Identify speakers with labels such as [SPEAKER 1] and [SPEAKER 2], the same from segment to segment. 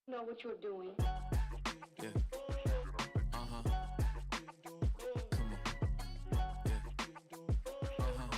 [SPEAKER 1] Know what you're doing.
[SPEAKER 2] Yeah. Uh-huh. Come on. Yeah. Uh-huh.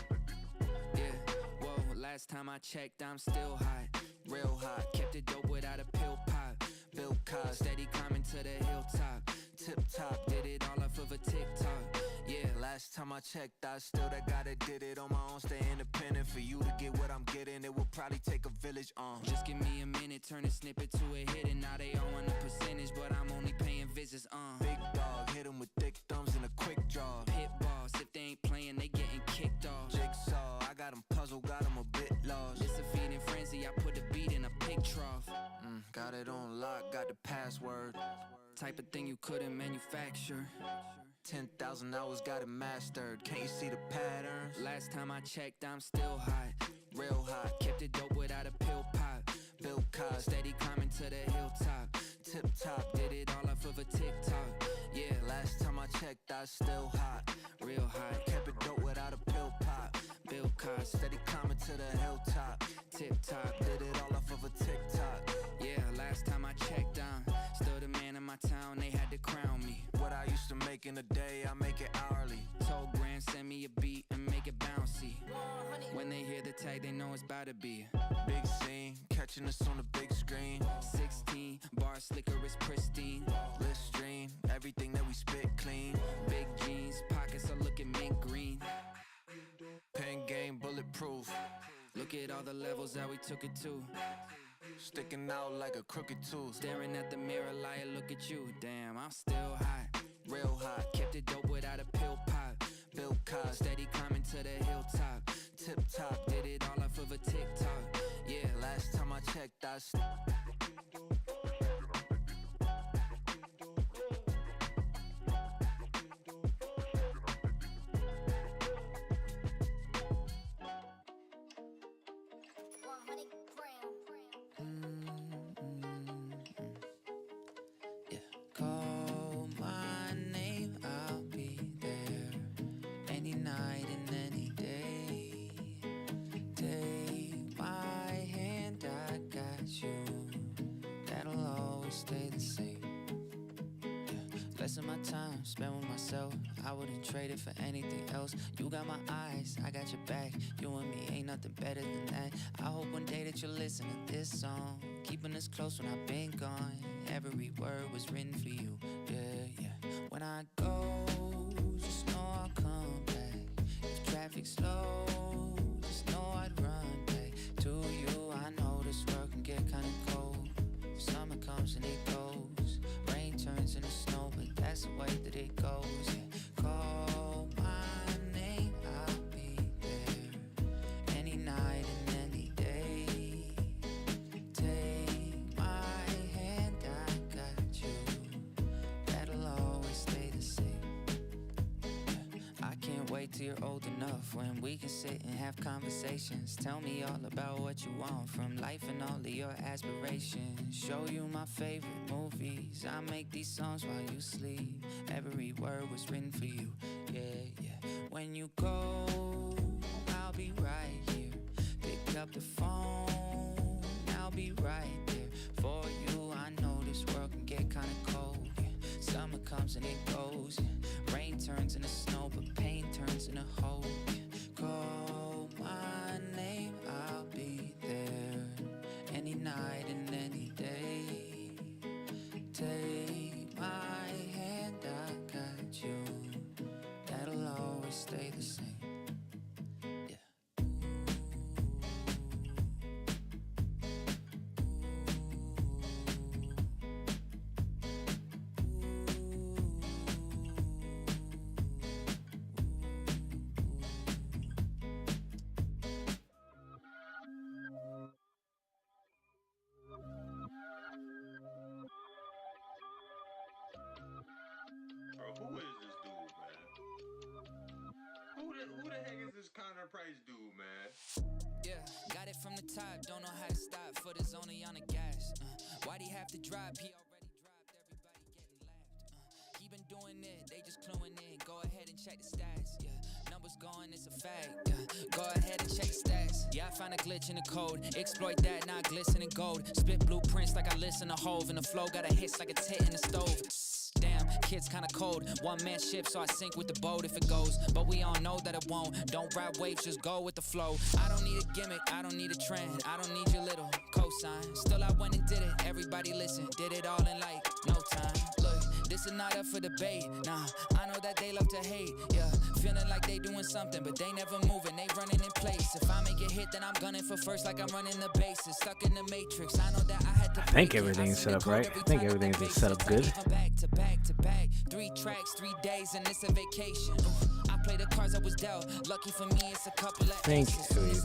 [SPEAKER 2] Yeah. Whoa, last time I checked, I'm still hot. Real hot. Kept it dope without a pill pop. Bill Cosby, steady climbing to the hilltop. Tip top, did it all off of a TikTok. Yeah, last time I checked, I still that guy that did it on my own. Stay independent. For you to get what I'm getting, it will probably take a village. Just give me a minute, turn a snippet to a hit, and now they all want a percentage, but I'm only paying visits. Big dog, hit 'em with thick thumbs and a quick draw. Pit boss, if they ain't playing, they getting kicked off. Jigsaw, I got 'em puzzled, got 'em a bit lost. It's a feeding frenzy, I put the beat in a pig trough. Got it on lock, got the password. Type of thing you couldn't manufacture. 10,000 hours, got it mastered. Can't you see the patterns? Last time I checked, I'm still hot. Real hot, kept it dope without a pill pop. Bill Cosby, steady climbing to the hilltop. Tip top, did it all off of a TikTok. Yeah, last time I checked, I still hot. Real hot, kept it dope without a pill pop. Bill Cosby, steady climbing to the hilltop. Tip top, did it all off of a TikTok. Yeah, last time I checked, I'm still the man in my town, they had to crown me. What I used to make in a day, I make it hourly. Told Grand, send me a beat and make it bouncy. When they hear the tag, they know it's about to be big scene, catching us on the big screen. 16, bar slicker is pristine. Let's stream, everything that we spit clean. Big jeans, pockets are looking mint green. Pen game bulletproof. Look at all the levels that we took it to. Sticking out like a crooked tooth. Staring at the mirror, liar, look at you. Damn, I'm still hot, real hot. Kept it dope without a pill pop. Bill Cosby, steady climbing to the hilltop. Tip top, did it all off of a TikTok. Yeah, last time I checked, I call my name, I'll be there. Any night and any day. Take my hand, I got you. That'll always stay the same. Less of my time spent with myself, I wouldn't trade it for anything else. You got my eyes, I got your back. You and me ain't nothing better than that. I hope one day that you'll listen to this song, keeping us close when I've been gone. Every word was written for you, yeah, yeah. When I go, just know I'll come back. If traffic's slow, just know I'd run back to you. I know this world can get kinda cold. Summer comes and it goes. Rain turns into snow, but that's the way that it goes, yeah. Call my name, I'll be there. Any night and any day. Take my hand, I got you. That'll always stay the same. I can't wait till you're old enough when we can sit and have conversations. Tell me all about what you want from life and all of your aspirations. Show you my favorite movies. I make these songs while you sleep. Every word was written for you, yeah, yeah. When you go, I'll be right here. Pick up the phone, I'll be right there for you. I know this world can get kinda cold, yeah. Summer comes and it goes, yeah. Rain turns into snow, but pain turns into hope, yeah. Call my name, I'll be there. Any night and any day. Take my hand, I got you. That'll always stay the same, yeah.
[SPEAKER 3] Bro, who is this dude, man? Who the heck is this Connor Price dude, man?
[SPEAKER 2] Yeah, got it from the top, don't know how to stop. Foot is only on the gas. Why'd he have to drop? He already dropped, everybody getting laughed. He been doing it, they just cluing in. Go ahead and check the stats, yeah. Numbers going, it's a fact. Go ahead and check the stats. Yeah, I found a glitch in the code. Exploit that, now glistening gold. Spit blueprints like I listen to Hove. And the flow got a hiss like a tit in the stove. Damn, kid's kinda cold. One man ship, so I sink with the boat if it goes. But we all know that it won't. Don't ride waves, just go with the flow. I don't need a gimmick, I don't need a trend. I don't need your little cosign. Still I went and did it, everybody listen. Did it all in like no time. Look, this is not up for debate. Nah, I know that they love to hate. Yeah, feeling like they doing something, but they never moving, they running in place. If I make a hit, then I'm gunning for first like I'm running the bases. Stuck in the matrix, I know that I had to.
[SPEAKER 1] I think everything's set up right. I think everything's just set up good.
[SPEAKER 2] Back to back to back, 3 tracks, 3 days, and it's a vacation. I play the cards I was dealt. Lucky for me, it's a couple of.
[SPEAKER 1] I think everything's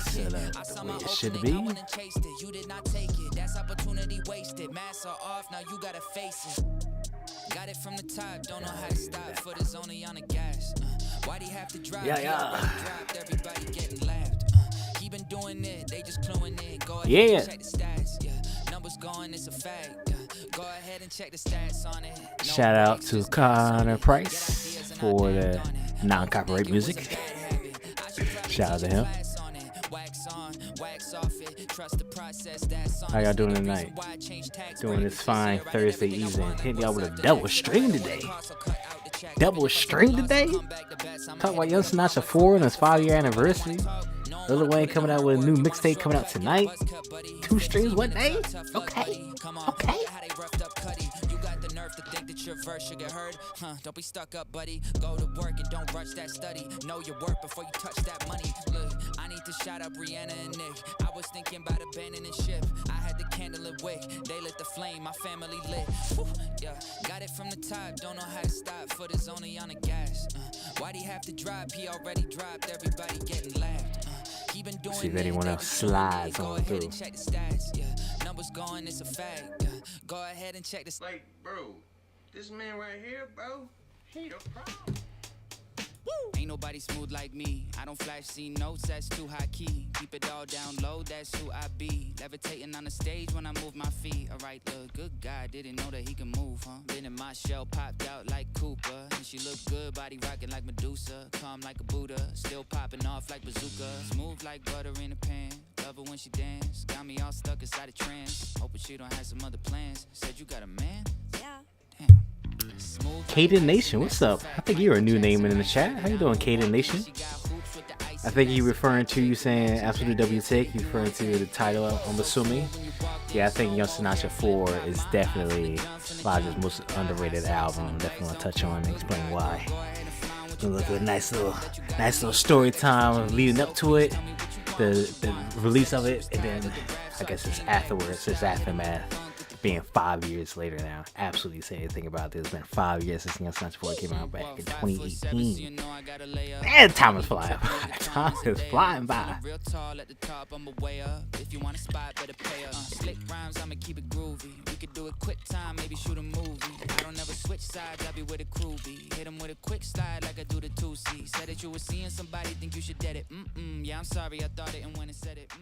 [SPEAKER 1] set up the way it should be.
[SPEAKER 2] You did not take it. That's opportunity wasted. Mask are off, now you gotta face it. Got it from the top, don't know how to stop. Foot is only on the gas. Why'd he have to drive? Dropped, everybody getting laughed. He been doing it, they just cluing in. Go ahead and check the stats. Yeah, numbers going, it's a fact. Go ahead and check the stats on it.
[SPEAKER 1] Shout out to Connor Price for the non-copyright music. Shout out to him. How y'all doing tonight? Doing this fine Thursday evening. Hitting y'all with a double stream today. Double stream today? Talk about Young Sinatra 4 and his 5-year anniversary. Lil Wayne coming out with a new mixtape coming out tonight. 2 streams one day? Okay. To think that your verse should get heard, don't be stuck up, buddy. Go to work and don't rush that study. Know your worth before you touch that money. Look, I need to shout out Brianna and Nick. I was thinking about abandoning ship. I had the candle and wick. They lit the flame, my family lit. Woo, yeah, got it from the top. Don't know how to stop. Foot is only on the gas. Why'd he have to drop? He already dropped. Everybody getting laughed. He been doing. See if anyone else slides on through.
[SPEAKER 2] Check the stats. Yeah, numbers going, it's a fact. Go ahead and check the stats.
[SPEAKER 3] Like, bro, this man right here, bro, he the problem.
[SPEAKER 2] Ain't nobody smooth like me. I don't flash C notes, that's too high key. Keep it all down low, that's who I be. Levitating on the stage when I move my feet. Alright, look, good guy, didn't know that he can move, huh? Been in my shell, popped out like Cooper. And she look good, body rocking like Medusa. Calm like a Buddha, still popping off like bazooka. Smooth like butter in a pan. Love her when she dance. Got me all stuck inside a trance. Hoping she don't have some other plans. Said you got a man?
[SPEAKER 4] Yeah.
[SPEAKER 2] Damn.
[SPEAKER 1] Kaden Nation, what's up? I think you're a new name in the chat. How you doing, Kaden Nation? I think you referring to you saying Absolute W Take. You referring to the title, I'm assuming. Yeah, I think Young Sinatra 4 is definitely Logic's most underrated album. Definitely want to touch on and explain why. Look at a nice little story time leading up to it, the release of it, and then I guess it's afterwards, it's aftermath. Being 5 years later now, absolutely say anything about this. It's been 5 years since Young Sinatra 4 came out back in 2018. Man, time is flying by. Time is flying by.
[SPEAKER 2] If you want a spot, better pay up. Slick rhymes, I'ma keep it groovy. We could do a quick time, maybe shoot a movie. I don't ever switch sides, I be where the crew be. Hit him with a quick slide like I do the 2C. Said that you were seeing somebody, think you should dead it. Yeah, I'm sorry, I thought it and went and said it.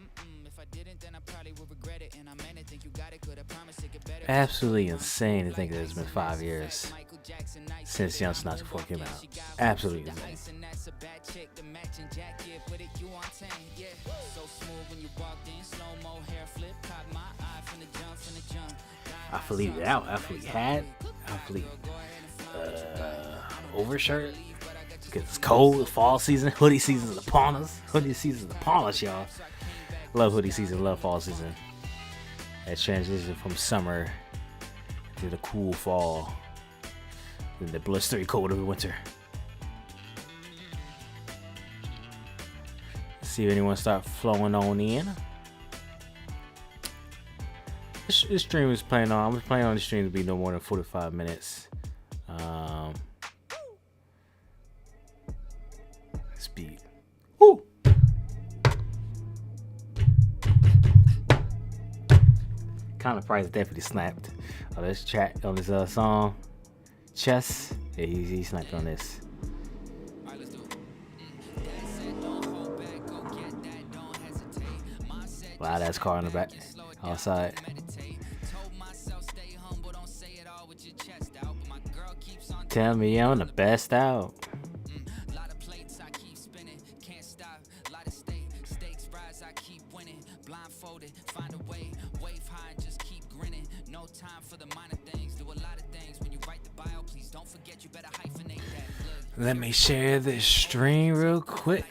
[SPEAKER 2] If I didn't, then I probably would regret it. And I meant it, think you got it good, I promise it get better.
[SPEAKER 1] Absolutely insane to think that it's been 5 years since Young Sinatra 4 came out. Absolutely insane. Athlete out, athlete hat, athlete overshirt. Because it's cold, fall season, hoodie season is upon us. Hoodie season is upon us, y'all. Love hoodie season, love fall season. That transition from summer to the cool fall, and the blustery cold of the winter. Let's see if anyone start flowing on in. This stream is playing on. I'm planning on the stream to be no more than 45 minutes. Speed. Woo! Kind of price definitely snapped on this track, on this song. Chess, yeah, he snapped on this. Loud ass car in the back, outside. Tell me I'm the best out. Let me share this stream real quick.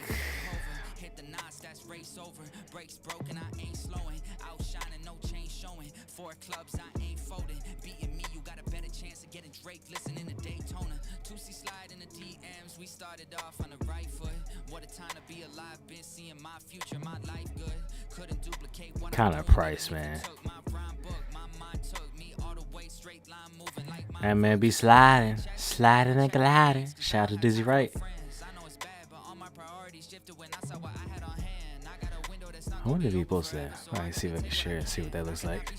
[SPEAKER 2] Hit the knots, that's race over. Brakes broken, I ain't slowing. Outshining, no chain showing. 4 clubs, I ain't folding. Beating me, you got a better chance of getting Drake. Listening to Daytona. 2C slide in the DMs. We started off on the right foot. What a time to be alive. Been seeing my future, my life good. Couldn't duplicate one.
[SPEAKER 1] Kind of price, man. That man be sliding and gliding. Shout out to Dizzy Wright. I wonder if he posted that. All right, see if I can share and see what that looks like.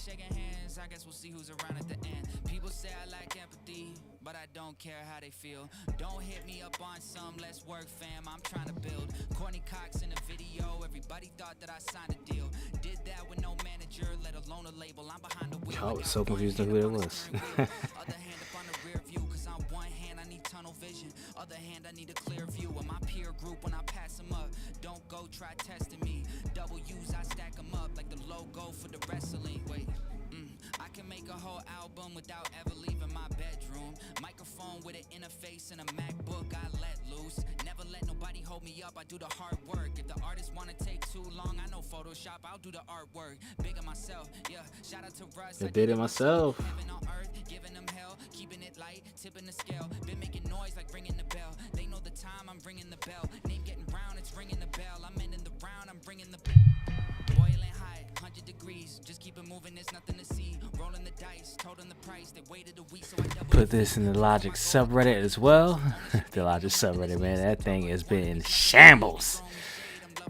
[SPEAKER 2] People say I lack empathy, but I don't care how they feel. Don't hit me up on some less work, fam. I'm trying to build. Corny Cox in a video. Everybody thought that I signed a deal. Did that with no manager, let alone a label. I'm behind the wheel.
[SPEAKER 1] I was so confused on who it was.
[SPEAKER 2] Other hand up on the rear view, cause on one hand I need tunnel vision. Other hand I need a clear view of my peer group when I pass them up. Don't go try testing me. Double U's, I stack them up like the logo for the wrestling. Wait, I can make a whole album without ever leaving my bedroom. Microphone with an interface and a MacBook I let loose. Never let nobody hold me up, I do the hard work. If the artist wanna take too long, I know Photoshop, I'll do the artwork. Big on myself, yeah, shout out to Russ.
[SPEAKER 1] I did it myself.
[SPEAKER 2] Heaven on earth, giving them hell, keeping it light, tipping the scale. Been making noise like ringing the bell. They know the time, I'm ringing the bell. Name getting brown, it's ringing the bell. I'm in the round, I'm bringing the boiling high, 100 degrees. Just keep it moving, there's nothing to see. Rolling the dice, told them the price. They waited a week, so I doubled.
[SPEAKER 1] Put this in the Logic subreddit as well. The Logic subreddit, man, that thing has been in shambles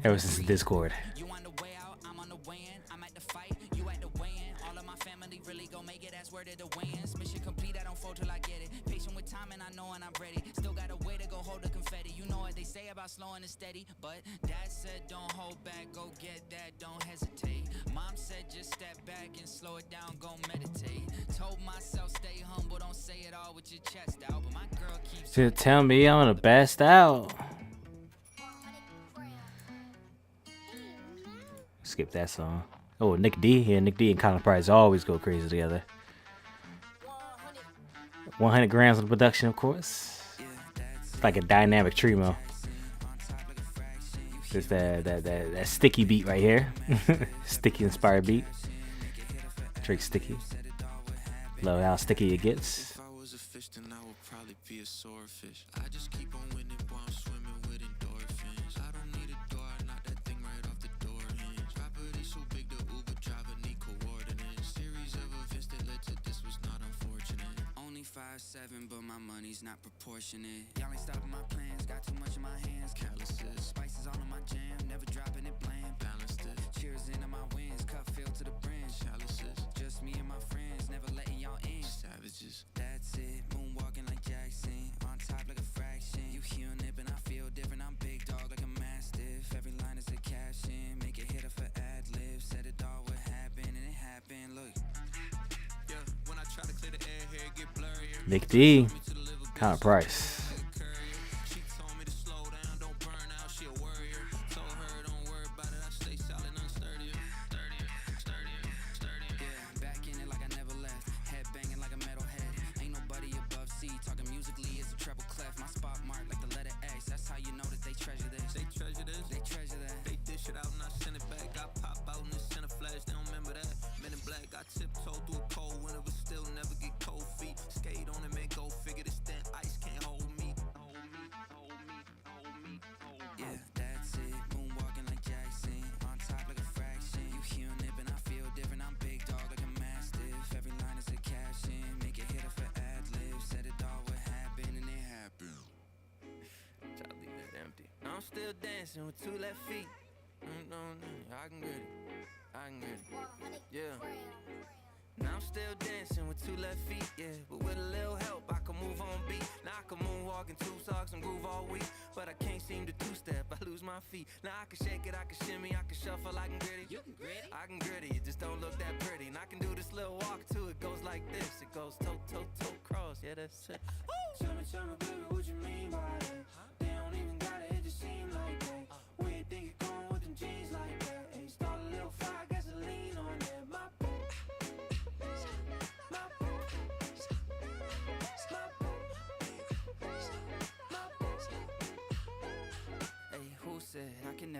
[SPEAKER 1] ever since Discord.
[SPEAKER 2] You on the way out, I'm on the way in. I'm at the fight, you at the weigh-in. All of my family really gon' make it, that's word of the weigh-ins. Mission complete, I don't fold till I get it. Patient with time and I know when I'm ready. Still got a way to go hold the confetti. You know what they say about slowing and steady, but Dad said don't hold back, go get that, don't hesitate. Mom said just step back and slow it down, go meditate. Told myself stay humble, don't say it all with your chest out. But my girl keeps
[SPEAKER 1] To tell me I'm the best out. Skip that song. Oh, Nick D. Yeah, Nick D and Colin Price always go crazy together. 100 grams of production, of course. It's like a dynamic trio. Just that sticky beat right here. Sticky inspired beat. Drake Sticky. Love how sticky it gets.
[SPEAKER 4] If I was a fish, then I would probably be a swordfish. I just keep on winning while I'm swimming with endorphins. I don't need a door, I knock that thing right off the door hinge. Property so big, the Uber driver need coordinates. Series of events that led to this was not unfortunate.
[SPEAKER 2] only 5'7", but my money's not proportionate. Y'all ain't stopping my plans, got too much in my hands. Calluses, spices all in my jam, never dropping it bland. Balanced it, cheers into my wins, cup filled to the brim. Chalices, just me and my friends, never letting y'all in.
[SPEAKER 4] Savages,
[SPEAKER 2] That's it, moonwalking like Jackson, on top like a fraction. You hear a nip and I feel different, I'm big dog like a mastiff. Every line is a caption, make it hit for ad-libs. Said it all would happen and it happened, look.
[SPEAKER 4] yeah. When I try to clear the air, hair get blurrier.
[SPEAKER 1] Nick D. Colin Price.
[SPEAKER 4] She told me to slow down, don't burn out, she a worrier. Told her don't worry about it, I stay solid, unsturdier. Sturdier.
[SPEAKER 2] Yeah, back in it like I never left. Head banging like a metalhead. Ain't nobody above C. Talking musically is a treble clef. My spot mark like the letter X. That's how you know that they treasure this.
[SPEAKER 4] They treasure this,
[SPEAKER 2] They treasure that.
[SPEAKER 4] they dish it out and I send it back. I pop out in the center flash, they don't remember that. Men in black, I tiptoe through a cold winter, but still never get cold feet. Skate on it, man, go figure this thin ice can't hold me.
[SPEAKER 2] Yeah, that's it. Moonwalking like Jackson. On top like a fraction. You hear a nip and I feel different. I'm big dog like a mastiff. Every line is a caption. Make it hit for ad-libs. Said it all would happen and it happened.
[SPEAKER 4] Try to leave that empty. I'm still dancing with two left feet. I can get it. Yeah. Now I'm still dancing with two left feet, yeah. But with a little help, I can move on beat. Now I can moonwalk in two socks and groove all week. But I can't seem to two-step, I lose my feet. Now I can shake it, I can shimmy, I can shuffle, I can gritty. You can gritty? I can gritty, it just don't look that pretty. And I can do this little walk too, it goes like this. It goes toe, toe, toe, cross, yeah, that's it. Tell me, baby, what you mean by that? They don't even got it, it just seem like that. Where you think you're going with them jeans like that? Hey, start a little fire, gasoline on that. My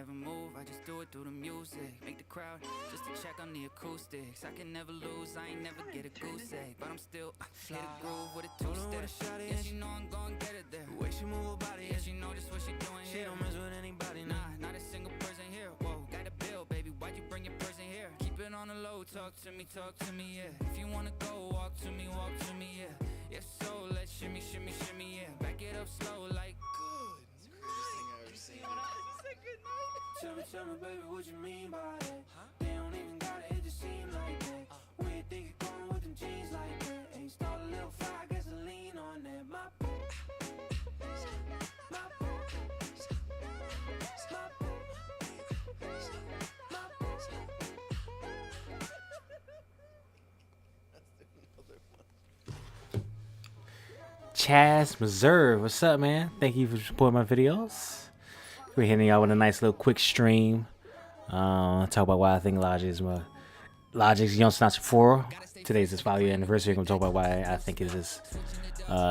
[SPEAKER 2] never move, I just do it through the music. Make the crowd just to check on the acoustics. I can never lose, I ain't never get a goose egg, but I'm still hit a groove with a two-step. Yeah, she know I'm gon' get it there. The way she move her body, yeah, she know just what she doing here. She don't mess with anybody, nah, not a single person here. Whoa, got a bill, baby, why'd you bring your person here? Keep it on the low, talk to me, yeah. If you wanna go, walk to me, yeah. If so, let's shimmy, shimmy, shimmy, yeah. Back it up slow, like good. It's the greatest thing I've ever seen. Tell me, baby, what you mean by that? They don't even got it, it just seem like that. We ain't think it going with them jeans like that. Ain't start a little fire, gasoline on that. My bad. My bad.
[SPEAKER 1] Chaz Reserve, what's up, man? Thank you for supporting my videos. We're hitting y'all with a nice little quick stream. Talk about why I think Logic's Young Sinatra 4. Today's his 5-year anniversary. I'm gonna talk about why I think it's his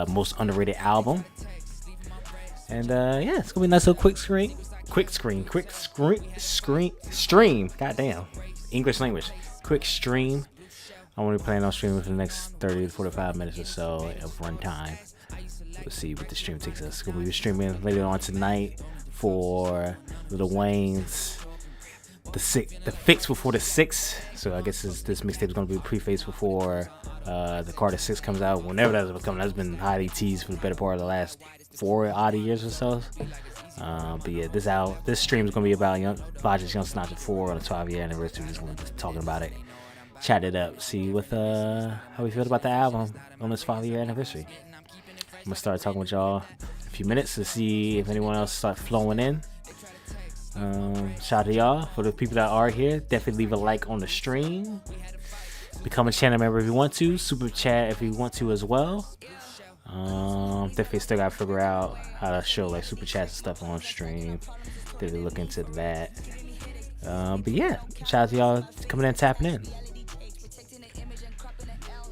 [SPEAKER 1] most underrated album. And yeah, it's gonna be a nice little quick stream. Goddamn, English language. Quick stream. I'm only planning on streaming for the next 30 to 45 minutes or so of runtime. We'll see what the stream takes us. We'll be streaming later on tonight for Lil Wayne's the fix before the 6. So I guess this mixtape is gonna be preface before the Carter 6 comes out. Whenever that's coming, that's been highly teased for the better part of the last 4 odd years or so. But yeah, this stream is gonna be about Logic's Young Sinatra 4 on the 12-year anniversary. Just gonna be talking about it, chat it up, see how we feel about the album on this 5-year anniversary. I'm gonna start talking with y'all in a few minutes to see if anyone else start flowing in. Shout out to y'all. For the people that are here, definitely leave a like on the stream. Become a channel member if you want to. Super chat if you want to as well. Definitely still gotta figure out how to show like super chats and stuff on stream. Definitely look into that. But yeah, shout out to y'all coming in and tapping in.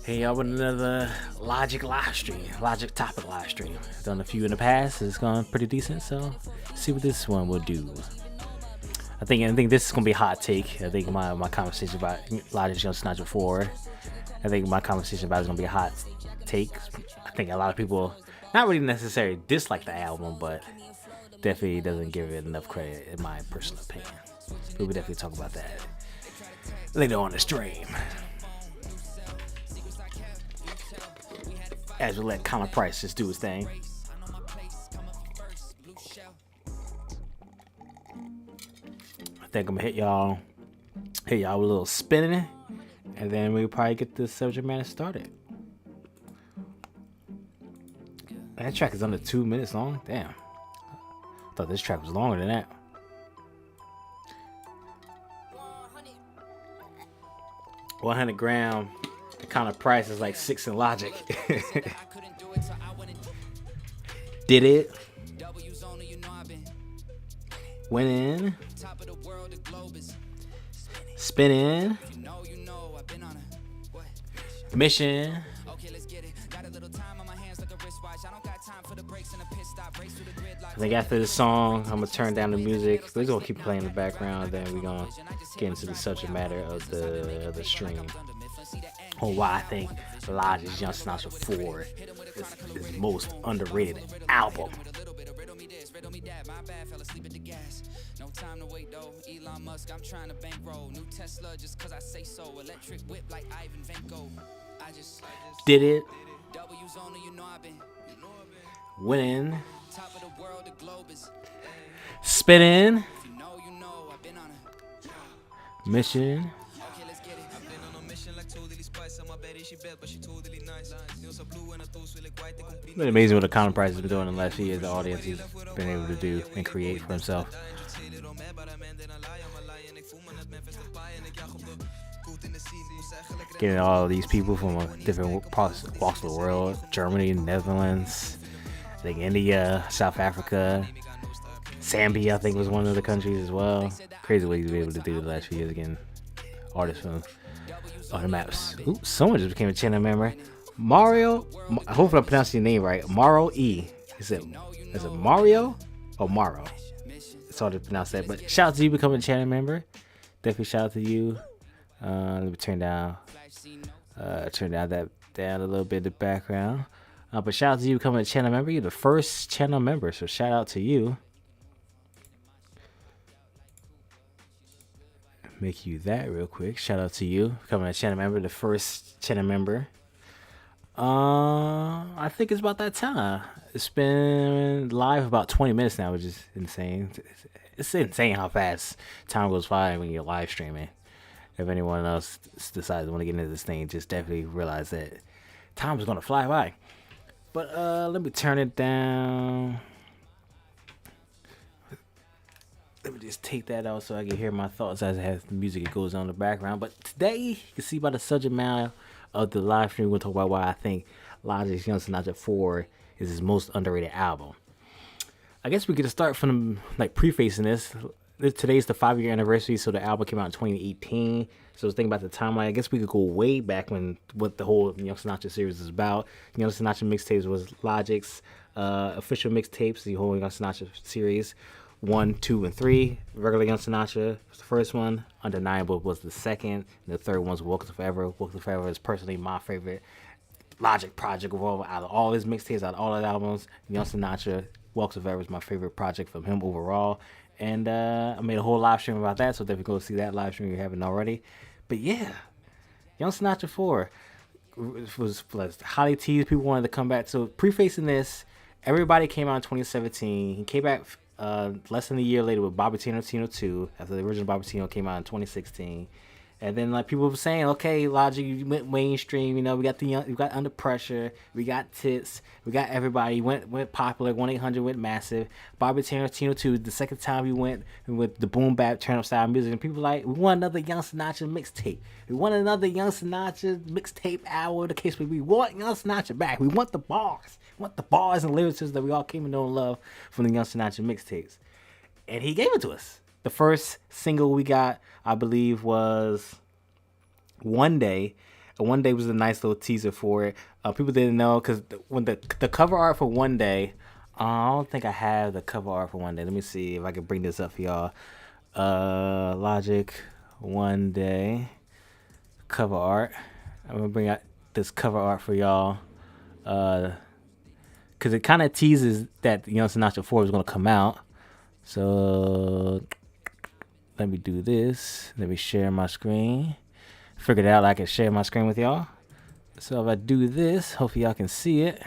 [SPEAKER 1] Hey y'all, with another Logic live stream, Logic topic live stream. Done a few in the past, it's gone pretty decent, so see what this one will do. I think this is gonna be a hot take. I think my conversation about Logic Young Sinatra 4, I think my conversation about it is gonna be a hot take. I think a lot of people not really necessarily dislike the album, but definitely doesn't give it enough credit in my personal opinion. We'll definitely talk about that later on the stream. As we let Common Price just do his thing. I think I'm gonna hit y'all with a little spinning, and then we'll probably get this subject matter started. That track is under 2 minutes long. Damn, I thought this track was longer than that. $100 gram. The kind of price is like 6 in Logic. Did it? Went in. Spinning. Mission. I think after this song, I'm gonna turn down the music. We're gonna keep playing in the background, then we're gonna get into the subject matter of the stream. On why I think Logic's Young Sinatra 4 is his most underrated album. No time to wait though. Elon Musk, I'm trying to bankroll. New Tesla just cause I say so. Electric whip like Ivan Vanko. I just did it. W's only, you know I've been winning. Top of the world, the globe is spinning. You know, I've been on a mission. Okay, let's get it. I've been on a mission like totally spice. I'm a baddie, she bad, but she totally nice. It's been amazing what the Common Price has been doing in the last few years. The audience he's been able to do and create for himself. Getting all of these people from different walks of the world: Germany, Netherlands, I think India, South Africa, Zambia, I think was one of the countries as well. Crazy what he's been able to do the last few years, again. Artists from on the maps. Ooh, someone just became a channel member. Mario, hopefully I'm pronouncing your name right. Maro E. Is it Mario or Maro? it's hard to pronounce that. But shout out to you becoming a channel member. Definitely shout out to you. Let me turn down that down a little bit in the background. But shout out to you becoming a channel member. You're the first channel member, so shout out to you. Make you that real quick. Shout out to you becoming a channel member, the first channel member. I think it's about that time. It's been live about 20 minutes now, which is insane. It's insane how fast time goes by when you're live streaming. If anyone else decides to want to get into this thing, just definitely realize that time is going to fly by. But let me turn it down. Let me just take that out so I can hear my thoughts as the music goes on in the background. But today, you can see by the subject matter of the live stream, we're going to talk about why I think Logic Young Sinatra 4 is his most underrated album. I guess we could start from prefacing this. Today's the 5-year anniversary, so the album came out in 2018. So I was thinking about the timeline. I guess we could go way back when what the whole Young Sinatra series is about. Young Sinatra mixtapes was Logic's official mixtapes, the whole Young Sinatra series. 1, 2, and 3. Regular Young Sinatra was the first one. Undeniable was the second. And the third one was Welcome to Forever. Welcome to Forever is personally my favorite Logic project of all. Out of all his mixtapes, out of all his albums, Young Sinatra, Welcome to Forever is my favorite project from him overall. And I made a whole live stream about that, so definitely go see that live stream if you haven't already. But yeah, Young Sinatra 4 was highly teased. People wanted to come back. So prefacing this, everybody came out in 2017. He came back less than a year later with Bobby Tarantino 2, after the original Bobby Tarantino came out in 2016. And then people were saying, okay, Logic, you went mainstream, we got we got Under Pressure, we got Tits, we got everybody, went popular, 1-800 went massive. Bobby Tarantino 2, the second time we went with the boom bap turn up style music, and people we want another Young Sinatra mixtape. We want another Young Sinatra mixtape hour, the case where we want Young Sinatra back. We want the bars. We want the bars and lyrics that we all came to know and love from the Young Sinatra mixtapes. And he gave it to us. The first single we got, I believe, was One Day. One Day was a nice little teaser for it. People didn't know because when the cover art for One Day, I don't think I have the cover art for One Day. Let me see if I can bring this up for y'all. Logic One Day cover art. I'm gonna bring out this cover art for y'all because it kind of teases that Young Sinatra 4 is gonna come out. So let me do this. Let me share my screen. Figured out I can share my screen with y'all. So if I do this, hopefully y'all can see it.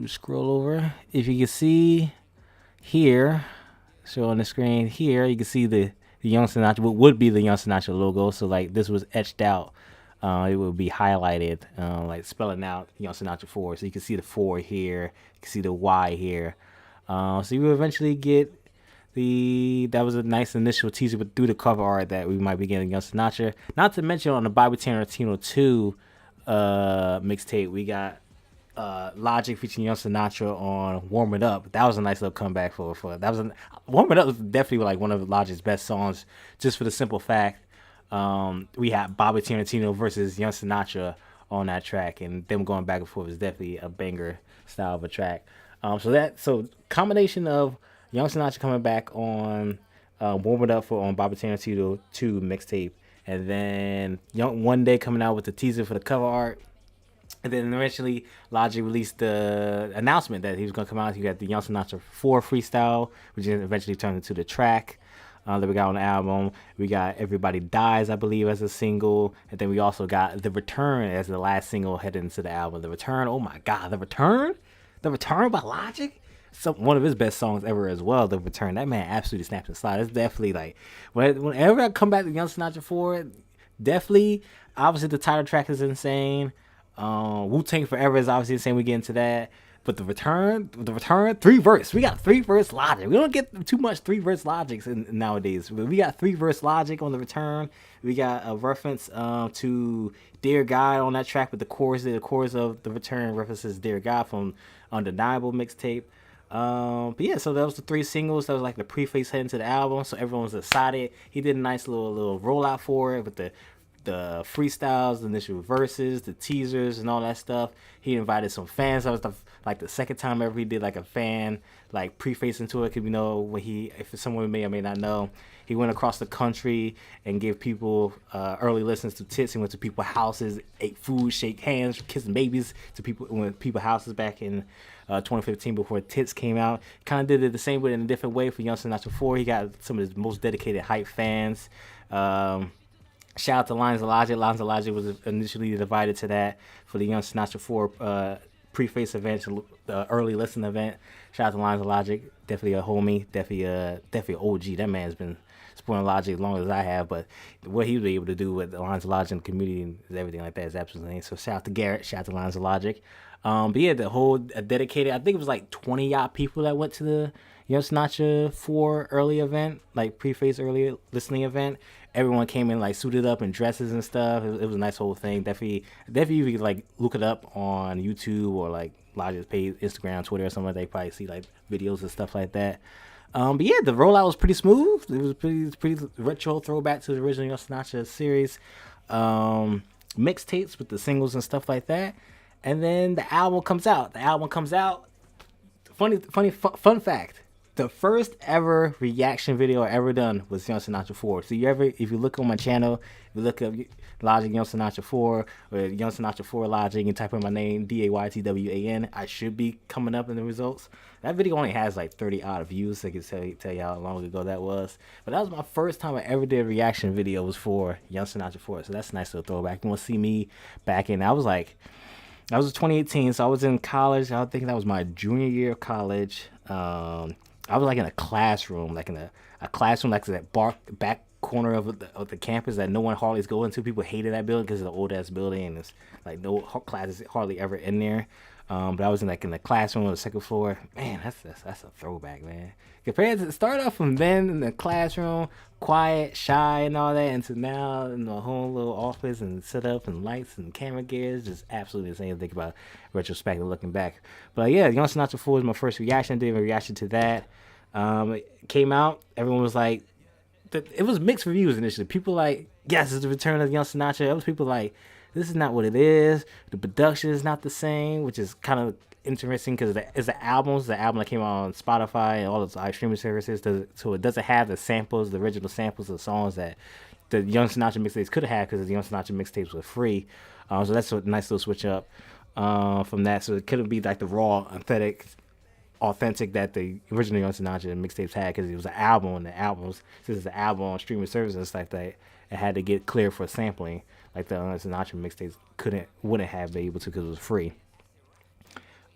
[SPEAKER 1] Scroll over. If you can see here, so on the screen here, you can see the Young Sinatra, what would be the Young Sinatra logo. So this was etched out. It would be highlighted, spelling out Young Sinatra 4. So you can see the 4 here. You can see the Y here. So you will eventually get that was a nice initial teaser, but through the cover art that we might be getting Young Sinatra. Not to mention on the Bobby Tarantino 2 mixtape, we got Logic featuring Young Sinatra on Warm It Up. That was a nice little comeback for that was Warm It Up was definitely one of Logic's best songs, just for the simple fact we had Bobby Tarantino versus Young Sinatra on that track, and them going back and forth is definitely a banger style of a track. So combination of Young Sinatra coming back on Warm It Up on Bobby Tarantino 2 mixtape, and then One Day coming out with the teaser for the cover art, and then eventually Logic released the announcement that he was going to come out. You got the Young Sinatra 4 freestyle, which eventually turned into the track that we got on the album. We got Everybody Dies, I believe, as a single, and then we also got The Return as the last single headed into the album. The Return, oh my God, The Return by Logic. One of his best songs ever as well, The Return. That man absolutely snaps and slides. It's definitely whenever I come back to Young Sinatra 4, definitely, obviously the title track is insane. Wu-Tang Forever is obviously insane. We get into that. But the return, 3-verse. We got 3-verse Logic. We don't get too much 3-verse Logics nowadays. But we got 3-verse Logic on the Return. We got a reference to Dear God on that track with the chorus of the Return references Dear God from Undeniable mixtape. But yeah, so that was the 3 singles. That was the preface heading to the album. So everyone was excited. He did a nice little rollout for it with the freestyles, the initial verses, the teasers, and all that stuff. He invited some fans. That was the like the second time ever he did like a fan like preface into it. Cause you know when if someone may or may not know, he went across the country and gave people early listens to Tits. He went to people's houses, ate food, shake hands, kissing babies to people's houses back in 2015 before Tits came out. Kind of did it the same way in a different way for Young Sinatra 4. He got some of his most dedicated hype fans. Shout out to Lines of Logic. Lines of Logic was initially divided to that for the Young Sinatra 4 preface event, the early listen event. Shout out to Lines of Logic. Definitely a homie. Definitely an OG. That man's been supporting Logic as long as I have, but what he was able to do with the Lines of Logic and the community and everything like that is absolutely insane. So shout out to Garrett. Shout out to Lines of Logic. But yeah, the whole dedicated, I think it was like 20 odd people that went to the Young Sinatra 4 early event, like preface early listening event. Everyone came in like suited up in dresses and stuff. It was a nice whole thing. Definitely you could like look it up on YouTube or like Logic's page, Instagram, Twitter or something like that. You probably see like videos and stuff like that. But yeah, the rollout was pretty smooth. It was pretty retro throwback to the original Young Sinatra series. Mixtapes with the singles and stuff like that. And then the album comes out. Fun fact. The first ever reaction video I ever done was Young Sinatra 4. So if you look on my channel, if you look up Logic Young Sinatra 4 or Young Sinatra 4 Logic and type in my name, Daytwan, I should be coming up in the results. That video only has like 30 odd views, so I can tell you how long ago that was. But that was my first time I ever did a reaction video was for Young Sinatra 4. So that's a nice little throwback. You want to see me back in, I was 2018, so I was in college. I think that was my junior year of college. I was like in a classroom, like in a classroom, like that back corner of the campus that no one hardly is going to. People hated that building because it's an old ass building and it's like no classes hardly ever in there. But I was in the classroom on the second floor. Man, that's a throwback, man. Compared to start off from then in the classroom, quiet, shy, and all that, and to now in the whole little office and setup and lights and camera gears, just absolutely insane to think about retrospect and looking back. But yeah, Young Sinatra 4 was my first reaction. Did a reaction to that. It came out. Everyone was like, it was mixed reviews initially. People like, yes, it's the return of Young Sinatra. Other people like, this is not what it is. The production is not the same, which is kind of interesting because it's the album that came out on Spotify and all those live streaming services. So it doesn't have the original samples of songs that the Young Sinatra mixtapes could have had because the Young Sinatra mixtapes were free. So that's a nice little switch up from that. So it couldn't be like the raw, authentic that the original Young Sinatra mixtapes had because it was an album, and the albums, since it's an album on streaming services and stuff, that it had to get clear for sampling, like the Young Sinatra mixtapes wouldn't have been able to because it was free.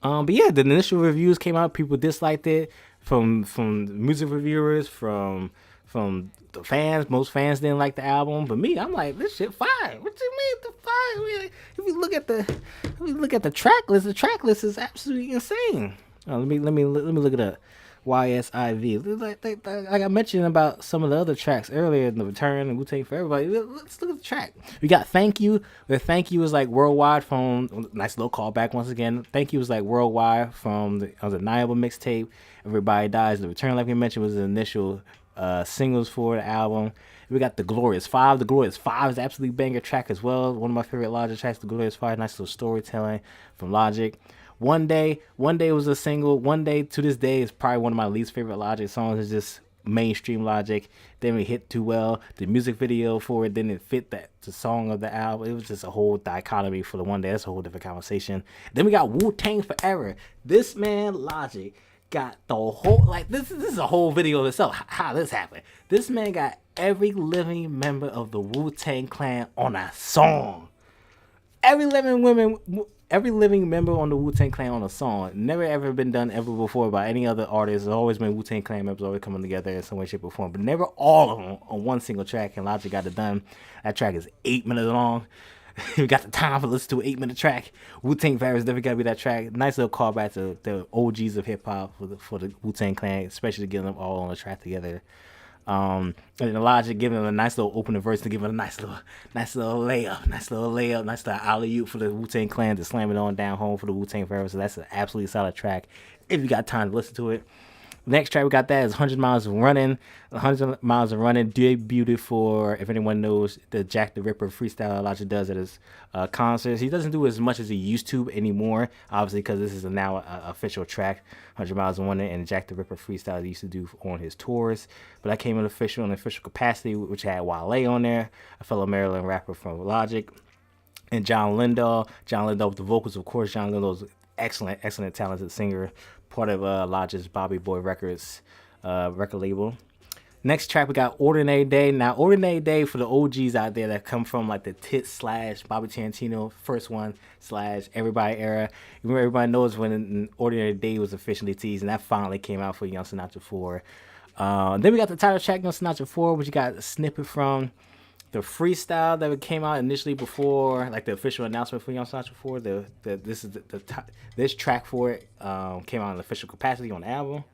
[SPEAKER 1] But yeah, the initial reviews came out. People disliked it from music reviewers, from the fans. Most fans didn't like the album, but me, I'm like, this shit fire. What you mean the fire? If you look at the track list is absolutely insane. Let me look it up. YSIV. Like I mentioned about some of the other tracks earlier in the Return and Wu-Tang for Everybody. Let's look at the track. We got Thank You. The Thank You is like worldwide from, nice little callback once again. Thank You is like worldwide from the Undeniable mixtape. Everybody Dies. The Return, like we mentioned, was the initial singles for the album. We got The Glorious Five. The Glorious Five is an absolutely banger track as well. One of my favorite Logic tracks, The Glorious Five. Nice little storytelling from Logic. One Day was a single. One Day to this day is probably one of my least favorite Logic songs. It's just mainstream Logic. Didn't hit too well. The music video for it didn't fit the song of the album. It was just a whole dichotomy for the One Day. That's a whole different conversation. Then we got Wu-Tang Forever. This man Logic got the whole, like, this is a whole video of itself. How this happened? This man got every living member of the Wu-Tang Clan on a song. Every living member on the Wu-Tang Clan on a song. Never ever been done ever before by any other artist. It's always been Wu-Tang Clan members always coming together in some way, shape, or form. But never all of them on one single track. And Logic got it done. That track is 8 minutes long. We got the time to listen to an 8-minute track. Wu-Tang Forever never got to be that track. Nice little callback to the OGs of hip hop for the Wu-Tang Clan, especially getting them all on the track together. And Logic giving them a nice little opening verse to give it a nice little layup, nice little alley-oop for the Wu-Tang Clan to slam it on down home for the Wu-Tang Forever. So that's an absolutely solid track if you got time to listen to it. Next track we got that is 100 Miles of Running. 100 Miles of Running debuted for, if anyone knows, the Jack the Ripper freestyle Logic does at his concerts. He doesn't do as much as he used to anymore, obviously, because this is now an official track, 100 Miles of Running, and Jack the Ripper freestyle he used to do on his tours. But that came in an official capacity, which had Wale on there, a fellow Maryland rapper from Logic, and John Lindahl. John Lindahl with the vocals, of course. John Lindahl's excellent, talented singer, part of Logic's Bobby Boy Records record label. Next track we got Ordinary Day. Now, Ordinary Day, for the OGs out there that come from like the Tits / Bobby Tarantino first one / Everybody era. Everybody knows when Ordinary Day was officially teased, and that finally came out for Young Sinatra 4. Then we got the title track, Young Sinatra 4, which you got a snippet from the freestyle that came out initially before, like the official announcement for Young Sinatra 4. This track for it came out in official capacity on the album.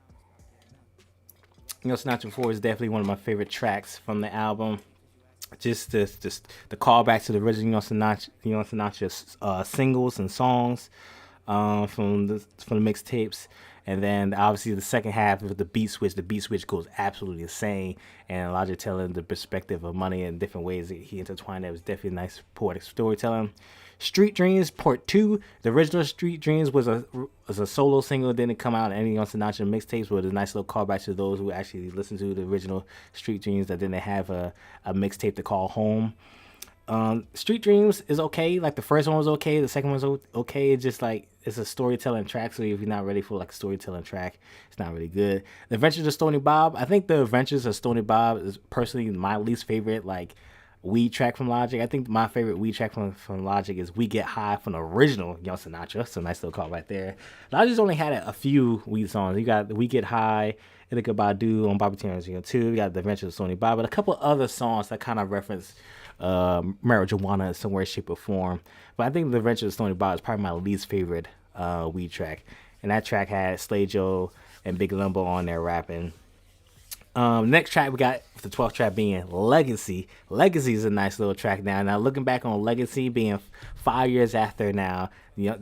[SPEAKER 1] Young Sinatra 4 is definitely one of my favorite tracks from the album. Just the callback to the original Young Sinatra singles and songs from the mixtapes. And then obviously the second half with the beat switch goes absolutely insane. And Logic telling the perspective of money in different ways that he intertwined. That was definitely a nice poetic storytelling. Street Dreams Part 2. The original Street Dreams was a solo single. It didn't come out in any Young Sinatra mixtapes, but a nice little callback to those who actually listened to the original Street Dreams that didn't have a mixtape to call home. Street Dreams is okay. Like the first one was okay, the second one's okay. It's just like it's a storytelling track, so if you're not ready for like a storytelling track, it's not really good. The Adventures of Stony Bob. I think the Adventures of Stony Bob is personally my least favorite like weed track from Logic. I think my favorite weed track from Logic is We Get High from the original Young Sinatra. That's a nice little call right there. Logic's only had a few weed songs. You got We Get High, Ithaca Badu on Bobby Tarantino 2. You got The Adventures of Stony Bob, but a couple other songs that kind of reference marijuana in some way, shape, or form. But I think The Adventures of Stony Bob is probably my least favorite weed track. And that track had Slay Joe and Big Lumbo on there rapping. Next track we got the 12th track being Legacy. Legacy is a nice little track now. Now looking back on Legacy being 5 years after now,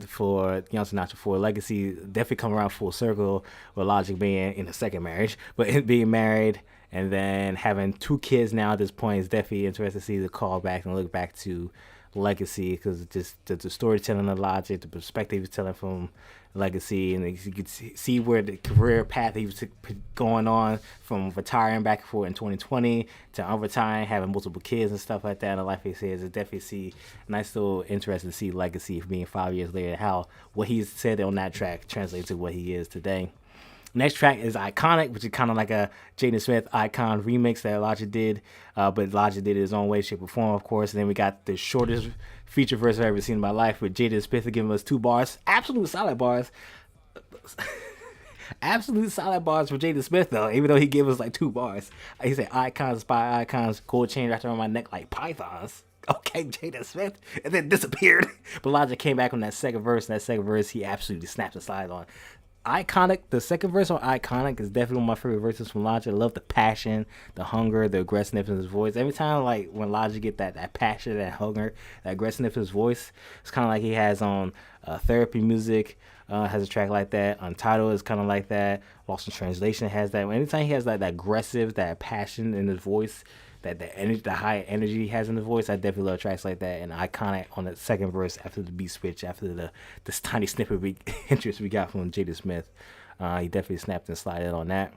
[SPEAKER 1] for Young Sinatra 4, Legacy definitely come around full circle with Logic being in a second marriage, but being married and then having 2 kids now at this point is definitely interesting to see the call back and look back to Legacy, because just the storytelling of Logic, the perspective he's telling from Legacy, and you could see where the career path he was going on from retiring back and forth in 2020 to unretiring, having multiple kids and stuff like that in the life he says. It definitely see nice little interesting to see Legacy being 5 years later, how what he said on that track translates to what he is today. Next track is Iconic, which is kind of like a Jaden Smith Icon remix that Logic did, but Logic did it his own way, shape, or form, of course. And then we got the shortest feature verse I've ever seen in my life with Jaden Smith giving us 2 bars. Absolute solid bars. Absolute solid bars for Jaden Smith, though, even though he gave us like 2 bars. He said, icons, spy icons, gold chain wrapped around my neck like pythons. Okay, Jaden Smith, and then disappeared. But Logic came back on that second verse, and that second verse he absolutely snapped the slide on. Iconic, the second verse on Iconic is definitely one of my favorite verses from Logic. I love the passion, the hunger, the aggressiveness in his voice. Every time, like, when Logic get that passion, that hunger, that aggressiveness in his voice, it's kind of like he has on Therapy Music, has a track like that. Untitled is kind of like that. Lost in Translation has that. Anytime he has that aggressive, that passion in his voice, that energy, the high energy he has in the voice, I definitely love tracks like that. And Iconic on the second verse after the beat switch, after this tiny snippet interest we got from Jaden Smith, he definitely snapped and slided on that.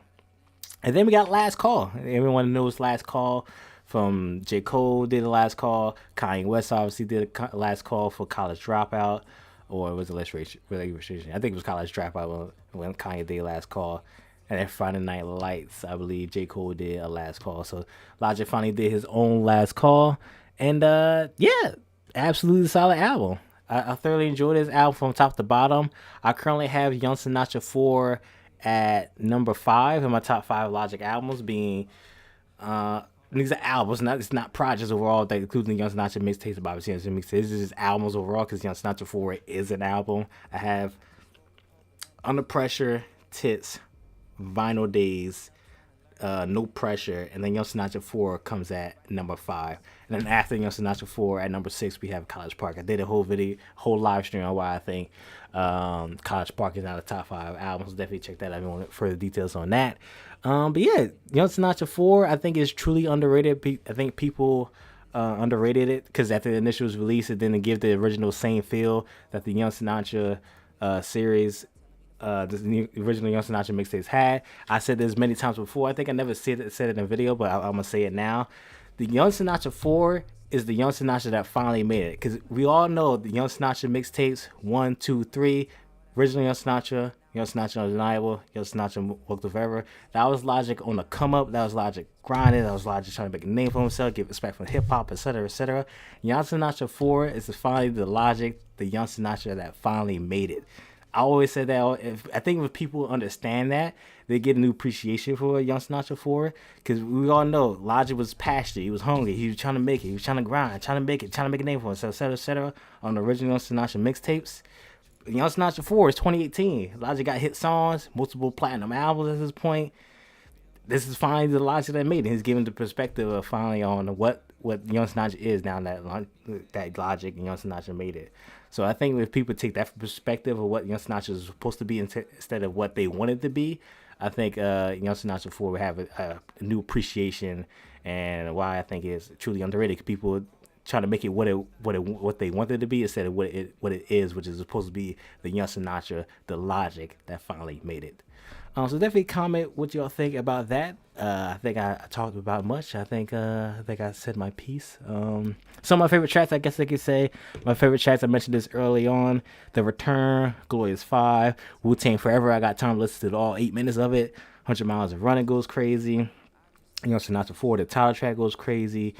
[SPEAKER 1] And then we got Last Call. Everyone knows Last Call from J. Cole did the Last Call. Kanye West obviously did a Last Call for College Dropout, or was it Less Restriction? I think it was College Dropout when Kanye did Last Call. And then Friday Night Lights, I believe J. Cole did a Last Call. So Logic finally did his own Last Call. And yeah, absolutely solid album. I thoroughly enjoyed this album from top to bottom. I currently have Young Sinatra 4 at number 5 in my top 5 Logic albums, being these are albums, it's not projects overall, that including the Young Sinatra mixtapes, Bobby Tarantino mixtapes. This is just albums overall, because Young Sinatra 4 is an album. I have Under Pressure, Tits, Vinyl Days, No Pressure, and then Young Sinatra 4 comes at number 5. And then after Young Sinatra 4, at number 6, we have College Park. I did a whole live stream on why I think College Park is not a top 5 album. So definitely check that out if you want further details on that. But yeah, Young Sinatra 4, I think is truly underrated. I think people underrated it because after the initial was released, it didn't give the original same feel that the Young Sinatra series, the original Young Sinatra mixtapes had. I said this many times before. I think I never said it in a video, but I'm gonna say it now. The Young Sinatra 4 is the Young Sinatra that finally made it, because we all know the Young Sinatra mixtapes 1, 2, 3, original Young Sinatra Undeniable, Young Sinatra Walk the Forever. That was Logic on the come up. That was Logic grinding. That was Logic trying to make a name for himself, give respect from hip hop, etc., etc. Young Sinatra 4 is finally the Logic, the Young Sinatra that finally made it. I always said that. I think if people understand that, they get a new appreciation for Young Sinatra 4, because we all know Logic was passionate. He was hungry. He was trying to make it. He was trying to grind, trying to make it, trying to make a name for himself, etc., etc. On the original Young Sinatra mixtapes. Young Sinatra 4 is 2018. Logic got hit songs, multiple platinum albums at this point. This is finally the Logic that made it. He's given the perspective of finally on what Young Sinatra is now that Logic and Young Sinatra made it. So I think if people take that perspective of what Young Sinatra is supposed to be instead of what they wanted to be, I think Young Sinatra 4 will have a new appreciation, and why I think it's truly underrated. People trying to make it what they wanted to be instead of what it is, which is supposed to be the Young Sinatra, the Logic that finally made it. So definitely comment what y'all think about that. I think I talked about much. I think I said my piece. Some of my favorite tracks, I guess I could say. My favorite tracks, I mentioned this early on. The Return, Glorious 5, Wu-Tang Forever. I got time to listen to all 8 minutes of it. 100 Miles of Running goes crazy. Young Sinatra 4, the title track goes crazy.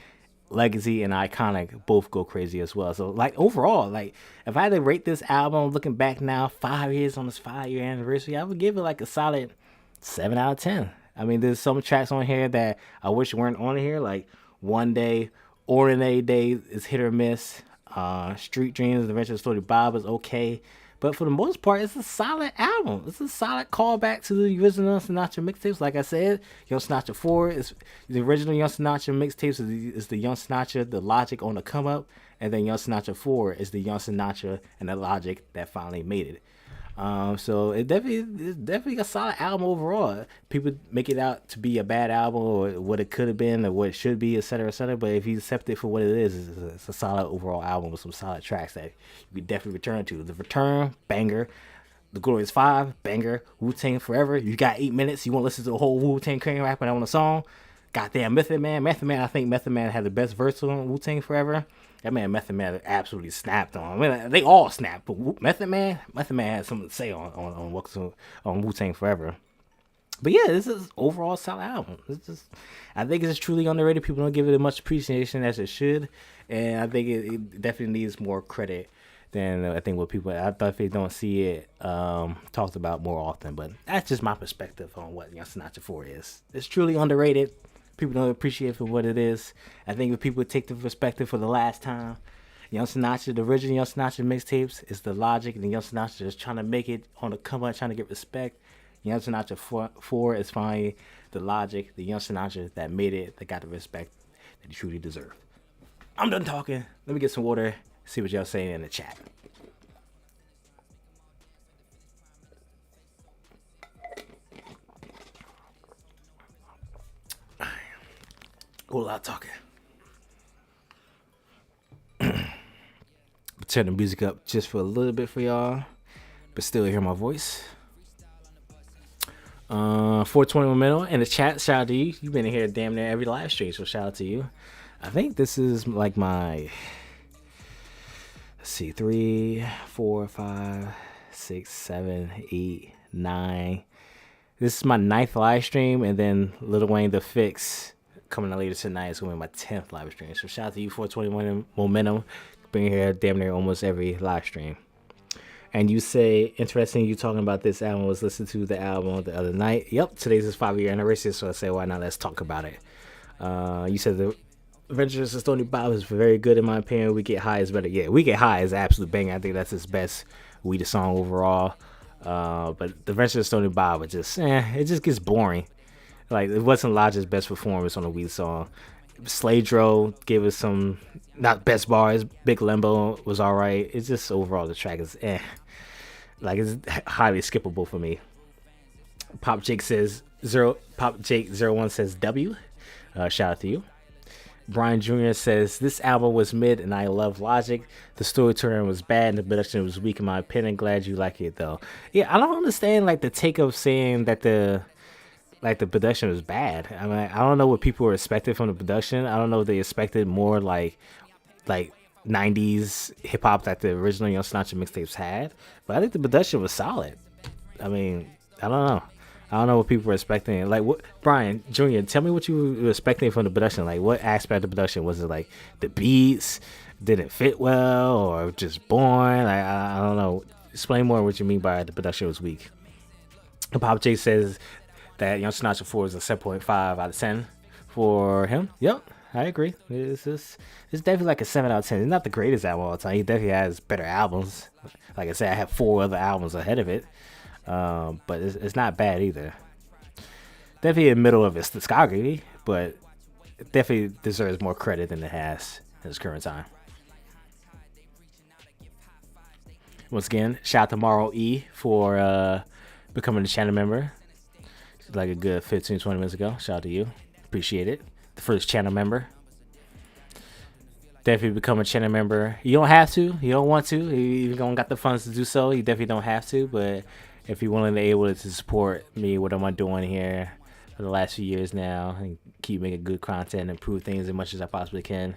[SPEAKER 1] Legacy and Iconic both go crazy as well. So like overall, like if I had to rate this album looking back now, 5 years on this 5-year anniversary, I would give it like a solid 7 out of 10. I mean, there's some tracks on here that I wish weren't on here, like One Day, Ordinary Day is hit or miss. Street Dreams, The Adventures of Story Bob is okay. But for the most part, it's a solid album. It's a solid callback to the original Sinatra mixtapes. Like I said, Young Sinatra 4 is the original Young Sinatra mixtapes is the Young Sinatra, the Logic on the come up, and then Young Sinatra 4 is the Young Sinatra and the Logic that finally made it. So it's definitely a solid album overall. People make it out to be a bad album or what it could have been or what it should be, etc., etc. But if you accept it for what it is, it's a solid overall album with some solid tracks that you can definitely return to. The Return, banger. The Glorious 5, banger. Wu-Tang Forever. You got 8 minutes. You want to listen to the whole Wu-Tang Clan rapping on a song. Goddamn Method Man. I think Method Man had the best verse on Wu-Tang Forever. That man Method Man absolutely snapped on. I mean, they all snapped, but Method Man had something to say on Wu-Tang Forever. But yeah, this is overall solid album. I think it's truly underrated. People don't give it as much appreciation as it should, and I think it definitely needs more credit than I think what people. I definitely don't see it talked about more often. But that's just my perspective on what Young Sinatra 4 is. It's truly underrated. People don't appreciate it for what it is. I think if people take the perspective for the last time, Young Sinatra, the original Young Sinatra mixtapes is the Logic, and the Young Sinatra is trying to make it on the come up, trying to get respect. Young Sinatra 4 is finally the Logic, the Young Sinatra that made it, that got the respect that he truly deserved. I'm done talking. Let me get some water, see what y'all saying in the chat. A whole lot of talking. Turn the music up just for a little bit for y'all, but still hear my voice. 420 Momentum in the chat. Shout out to you. You've been in here damn near every live stream, so shout out to you. I think this is like my 3, 4, 5, 6, 7, 8, 9. This is my 9th live stream, and then Lil Wayne The Fix coming out later tonight is going to be my 10th live stream. So shout out to you, 420 Momentum, being here damn near almost every live stream. And you say, interesting, you talking about this album, was listening to the album the other night. Yep, today's his 5-year anniversary, so I say, why not, let's talk about it. You said the Adventures of Stony Bob is very good in my opinion. We Get High is better. Yeah, We Get High is an absolute banger. I think that's his best the song overall. But the Adventures of Stony Bob, it just gets boring. Like it wasn't Logic's best performance on a Weed song. Sladro gave us some not best bars. Big Limbo was all right. It's just overall the track is like it's highly skippable for me. Pop Jake says zero. Pop Jake 01 says W. Shout out to you. Brian Jr. says this album was mid and I love Logic. The storytelling was bad and the production was weak in my opinion. Glad you like it though. Yeah, I don't understand like the take of saying that the production was bad. I mean, I don't know what people were expecting from the production. I don't know if they expected more like 90s hip hop that the original Young Sinatra mixtapes had. But I think the production was solid. I mean, I don't know. I don't know what people were expecting. Like, what, Brian Jr., tell me what you were expecting from the production. Like, what aspect of the production? Was it like the beats didn't fit well or just boring? Like, I don't know. Explain more what you mean by the production was weak. Pop J says that Young Sinatra 4 is a 7.5 out of 10 for him. Yep, I agree. It's definitely like a 7 out of 10. It's not the greatest album of all time. He definitely has better albums. Like I said, I have 4 other albums ahead of it. But it's not bad either. Definitely in the middle of its discography, but it definitely deserves more credit than it has in its current time. Once again, shout out to Morrow E for becoming a channel member. Like a good 15-20 minutes ago. Shout out to you. Appreciate it. The first channel member. Definitely become a channel member. You don't have to. You don't want to. You don't got the funds to do so. You definitely don't have to. But if you're willing to able to support me, what am I doing here for the last few years now, and keep making good content and improve things as much as I possibly can,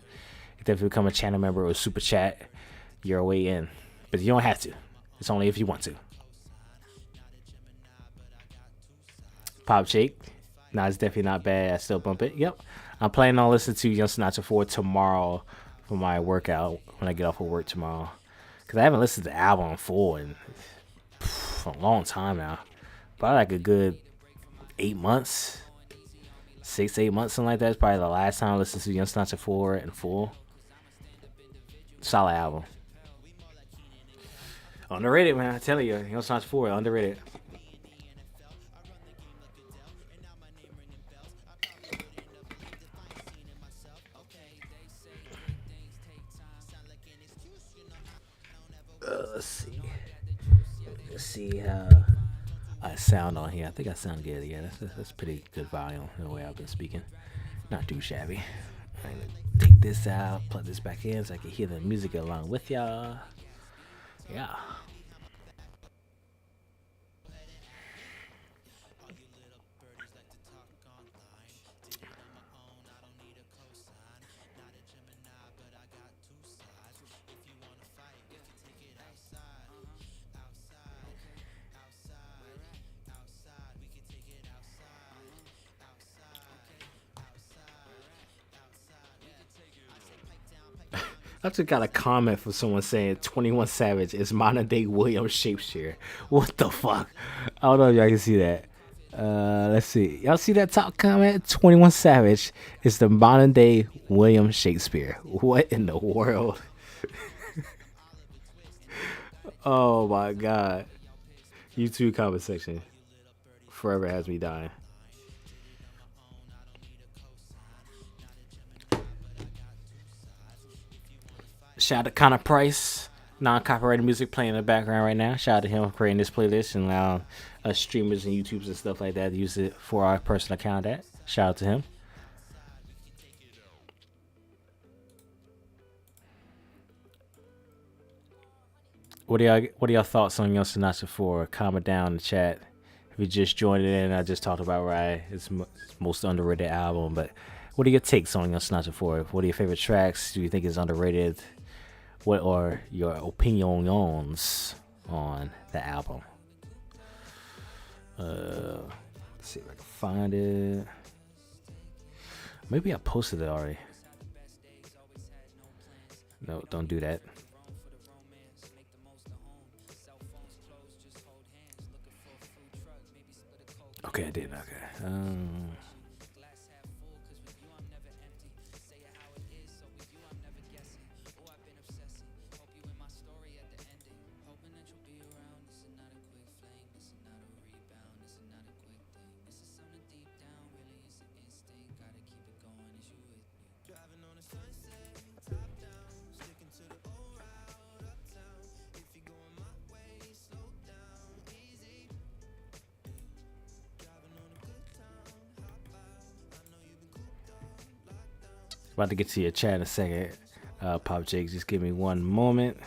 [SPEAKER 1] you definitely become a channel member or super chat. Your way in. But you don't have to. It's only if you want to. Pop Shake. Nah, it's definitely not bad. I still bump it. Yep. I'm planning on listening to Young Sinatra 4 tomorrow for my workout when I get off of work tomorrow. Because I haven't listened to the album in full in for a long time now. Probably like a good 8 months. 6-8 months, something like that. It's probably the last time I listened to Young Sinatra 4 in full. Solid album. Underrated, man. I tell you, Young Sinatra 4, underrated. Let's see how I sound on here. I think I sound good. Yeah, that's pretty good volume in the way I've been speaking. Not too shabby. I'm gonna take this out, plug this back in so I can hear the music along with y'all. Yeah. I just got a comment from someone saying 21 Savage is modern day William Shakespeare. What the fuck? I don't know if y'all can see that. Let's see. Y'all see that top comment? 21 Savage is the modern day William Shakespeare. What in the world? Oh my god. YouTube comment section forever has me dying. Shout out to Connor Price, non-copyrighted music playing in the background right now. Shout out to him for creating this playlist and allowing us streamers and YouTubers and stuff like that to use it for our personal account. Shout out to him. What are y'all thoughts on Young Sinatra 4? Comment down in the chat. If you just joined in, I just talked about it's most underrated album, but what are your takes on Young Sinatra 4? What are your favorite tracks? Do you think it's underrated? What are your opinions on the album? Let's see if I can find it. Maybe I posted it already. No, don't do that. Okay, I did. Okay. About to get to your chat in a second. Pop Jake, just give me one moment.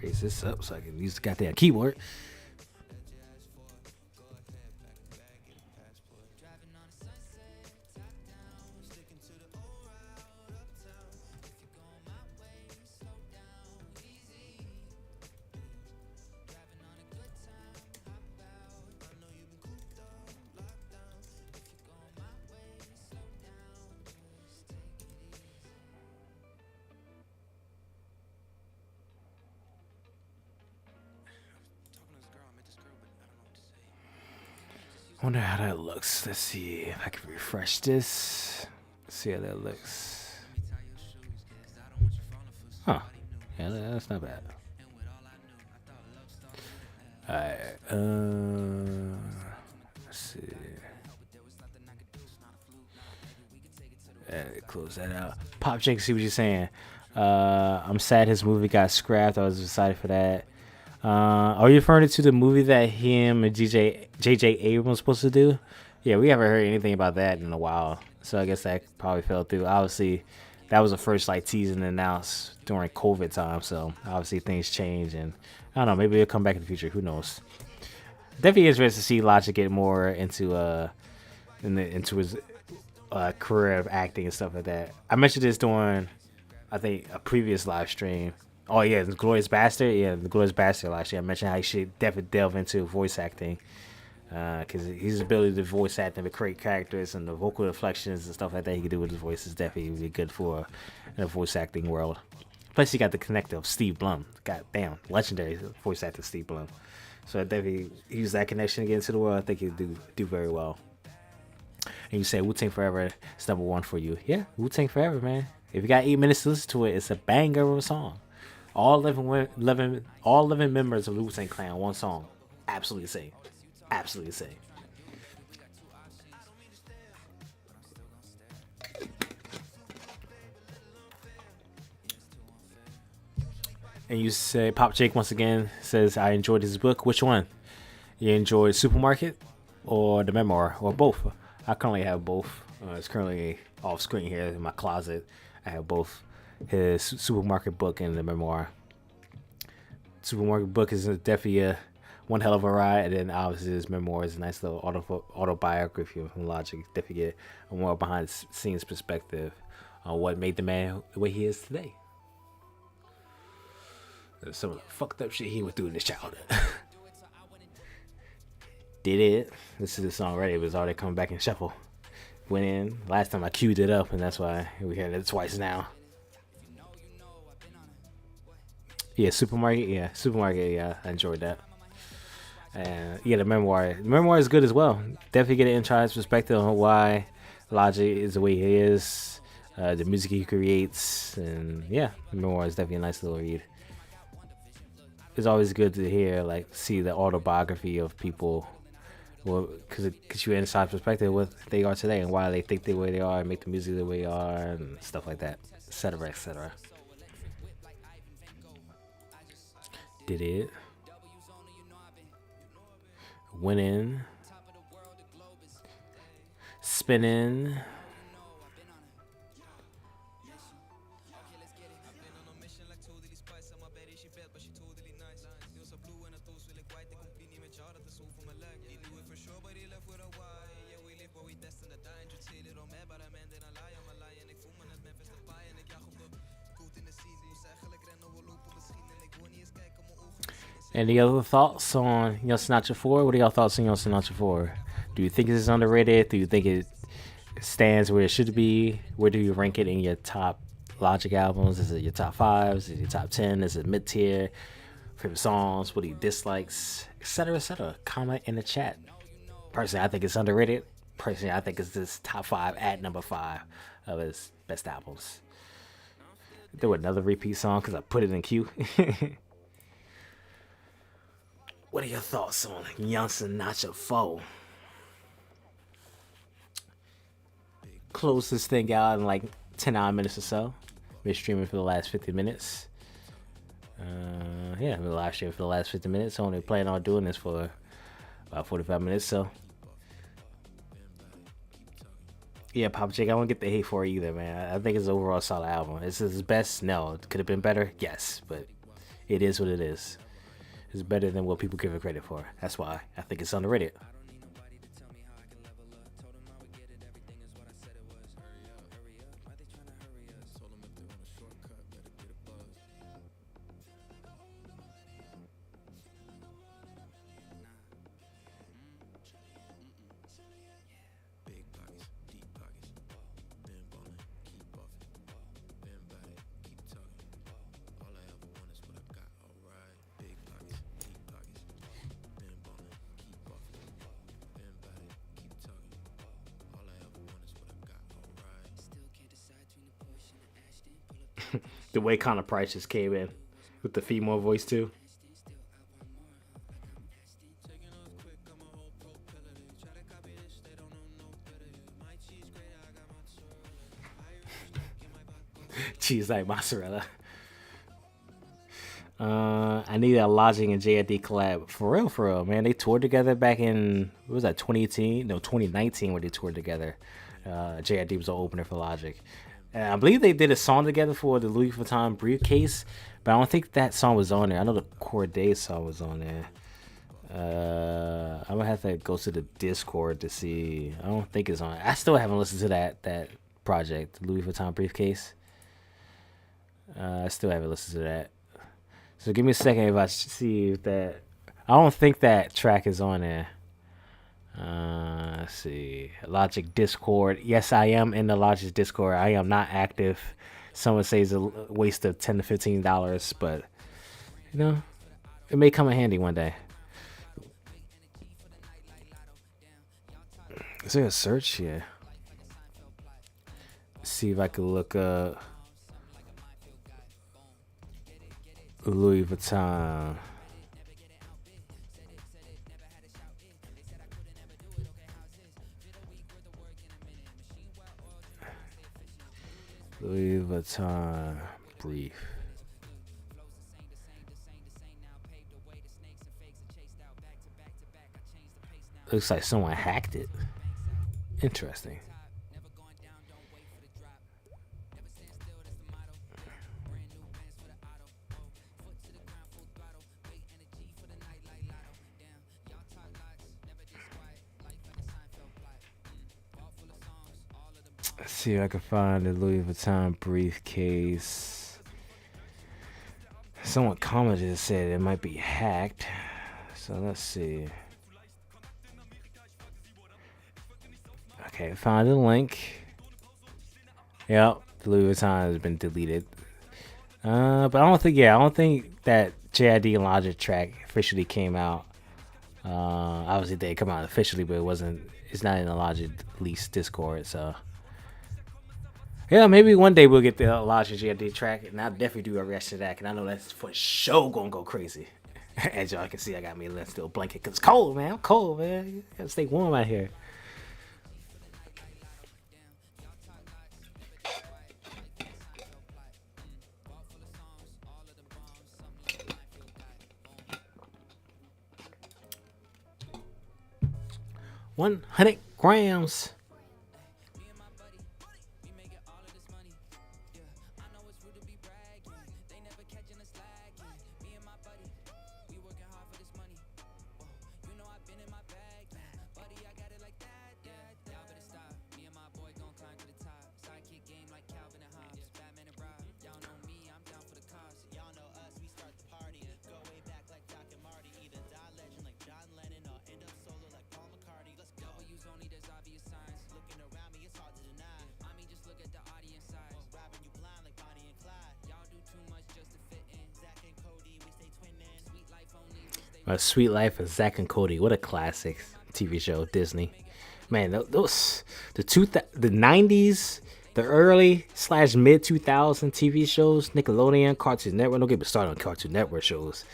[SPEAKER 1] Raise this up so I can use the goddamn keyboard. Wonder how that looks. Let's see if I can refresh this. See how that looks. Huh. Yeah, that's not bad. Alright. Let's see. Close that out. Pop Jake, see what you're saying. I'm sad his movie got scrapped. I was excited for that. Are you referring to the movie that him and J.J. Abrams was supposed to do? Yeah, we haven't heard anything about that in a while. So I guess that probably fell through. Obviously, that was the first like teasing announced during COVID time. So obviously things change, and I don't know. Maybe it'll come back in the future. Who knows? Definitely interested to see Logic get more into his career of acting and stuff like that. I mentioned this during, I think, a previous live stream. Oh yeah, the Glorious Bastard. Yeah, the Glorious Bastard. Actually, I mentioned how he should definitely delve into voice acting, because his ability to voice act and to create characters and the vocal inflections and stuff like that he can do with his voice is definitely really good for the voice acting world. Plus, he got the connector of Steve Blum. God damn, legendary voice actor Steve Blum. So I definitely use that connection to get into the world. I think he'll do very well. And you say Wu-Tang Forever is number one for you. Yeah, Wu-Tang Forever, man. If you got 8 minutes to listen to it, it's a banger of a song. All 11 members of the Wu-Tang Clan on one song. Absolutely insane. Absolutely insane. And you say, Pop Jake once again says, I enjoyed his book. Which one? You enjoyed Supermarket or the memoir or both? I currently have both. It's currently off screen here in my closet. I have both. His Supermarket book and the memoir. Supermarket book is definitely one hell of a ride, and then obviously his memoir is a nice little autobiography of Logic. Definitely get a more behind the scenes perspective on what made the man the way he is today. There's some of the fucked up shit he went through in his childhood. Did it? This is the song already. It was already coming back in shuffle. Went in. Last time I queued it up, and that's why we heard it twice now. Yeah, Supermarket. Yeah, I enjoyed that. And yeah, the memoir. The memoir is good as well. Definitely get an insider's perspective on why Logic is the way he is, the music he creates, and yeah, the memoir is definitely a nice little read. It's always good to hear, see the autobiography of people, because it gives you an inside perspective of what they are today and why they think the way they are and make the music the way they are and stuff like that, etc., etc. Did it? Winning. Spinning. Any other thoughts on Young Sinatra 4? What are y'all thoughts on Young Sinatra 4? Do you think it's underrated? Do you think it stands where it should be? Where do you rank it in your top Logic albums? Is it your top 5? Is it your top 10? Is it mid-tier? Favorite songs? What do you dislikes? Etc., etc. Comment in the chat. Personally, I think it's underrated. Personally, I think it's this top 5 at number 5 of his best albums. Do another repeat song because I put it in queue. What are your thoughts on Young Sinatra 4? Close this thing out in like 10 minutes or so. Been streaming for the last 50 minutes. Yeah, I've been live streaming for the last 50 minutes. Only plan on doing this for about 45 minutes. So, yeah, Pop Jake, I won't get the hate for it either, man. I think it's an overall solid album. Is it his best? No. Could have been better? Yes, but it is what it is. It's better than what people give it credit for. That's why I think it's underrated. The way Connor Price just came in with the female voice too. Cheese like mozzarella. I need a Logic and JID collab. For real, man. They toured together back in, what was that, 2018? No, 2019 when they toured together. JID was the opener for Logic. And I believe they did a song together for the Louis Vuitton briefcase, but I don't think that song was on there. I know the Corday song was on there. I'm gonna have to go to the Discord to see. I don't think it's on. I still haven't listened to that project, the Louis Vuitton briefcase. I still haven't listened to that. So give me a second if I see if that. I don't think that track is on there. Let's see. Logic Discord. Yes, I am in the Logic Discord. I am not active. Someone says a waste of $10 to $15, but you know, it may come in handy one day. Is there a search here? See if I can look up Louis Vuitton. Louis Vuitton brief. Looks like someone hacked it. Interesting. Let's see if I can find the Louis Vuitton briefcase. Someone commented and said it might be hacked. So let's see. Okay, found the link. Yep, the Louis Vuitton has been deleted. But I don't think that JID and Logic track officially came out. Obviously they come out officially, but it's not in the Logic lease Discord, so yeah, maybe one day we'll get the Logic JID track, and I'll definitely do a reaction to that, because I know that's for sure gonna go crazy. As y'all can see, I got me a little blanket, because it's cold, man. I'm cold, man. You gotta stay warm out here. $100 grams. A Sweet Life of Zach and Cody. What a classic. TV show, Disney. Man, those the 90s, the early / mid 2000 TV shows, Nickelodeon, Cartoon Network. Don't get me started on Cartoon Network shows.